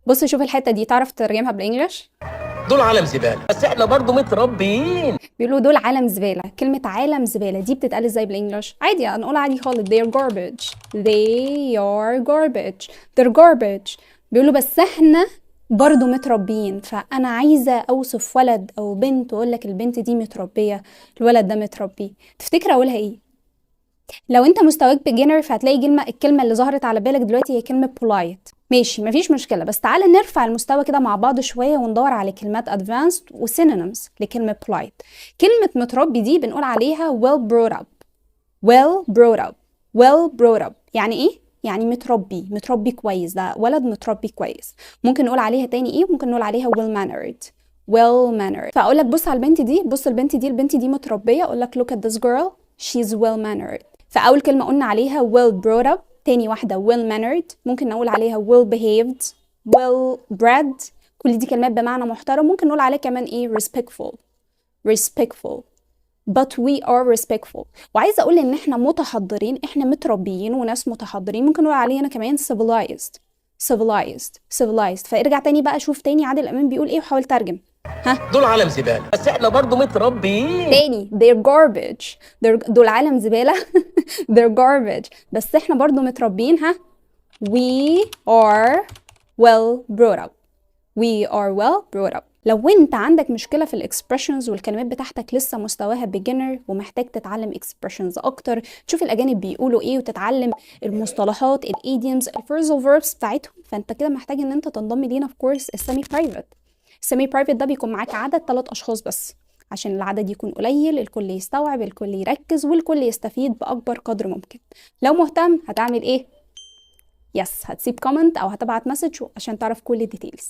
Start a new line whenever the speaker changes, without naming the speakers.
بص شوف الحتة دي، تعرف تترجمها بالانجلش؟
دول عالم زباله، بس احنا برضو متربيين.
بيقولوا دول عالم زبالة. كلمة عالم زبالة دي بتتقال ازاي بالانجلش؟ عادي هنقول عادي خالص they're garbage. they are garbage. they're garbage. بيقولوا بس احنا برضو متربيين. فانا عايزة اوصف ولد او بنت واقول لك البنت دي متربية، الولد ده متربي، تفتكر اقولها ايه؟ لو انت مستواك beginner فهتلاقي الكلمة اللي ظهرت على بالك دلوقتي هي كلمة polite. ماشي مفيش مشكلة، بس تعالى نرفع المستوى كده مع بعض شوية وندور على كلمات advanced و synonyms لكلمة polite. كلمة متربي دي بنقول عليها well brought up. well brought up. well brought up يعني ايه؟ يعني متربي كويس، ده ولد متربي كويس. ممكن نقول عليها تاني ايه؟ ممكن نقول عليها well mannered. well mannered. فاقول لك بص على البنت دي، بص البنت دي متربية، اقول لك look at this girl she's well mannered. فأول كلمة قلنا عليها well brought up. تاني واحدة well mannered. ممكن نقول عليها well behaved. well bred. كل دي كلمات بمعنى محترم. ممكن نقول عليها كمان ايه؟ respectful. respectful. but we are respectful. وعايزة أقول إن إحنا متحضرين، إحنا متربيين وناس متحضرين. ممكن نقول علينا كمان civilized. civilized. فارجع تاني بقى شوف تاني عادل إمام بيقول إيه وحاول ترجم. ها
دول عالم زباله، بس احنا برضو متربيين.
تاني they're garbage. دول عالم زبالة. they're garbage بس احنا برضو متربيين. ها we are well brought up. we are well brought up. لو انت عندك مشكلة في الاكسبريشنز والكلمات بتاعتك لسه مستواها beginner ومحتاج تتعلم اكسبريشنز اكتر، تشوف الاجانب بيقولوا ايه وتتعلم المصطلحات الايديومز الفيرزال فيربس بتاعتهم، فانت كده محتاج ان انت تنضم لينا في كورس السيمي برايفت. السيمي برايفت ده بيكون معاك عدد 3 اشخاص بس، عشان العدد يكون قليل، الكل يستوعب، الكل يركز، والكل يستفيد باكبر قدر ممكن. لو مهتم هتعمل ايه؟ يس هتسيب كومنت او هتبعت مسج عشان تعرف كل الديتيلز.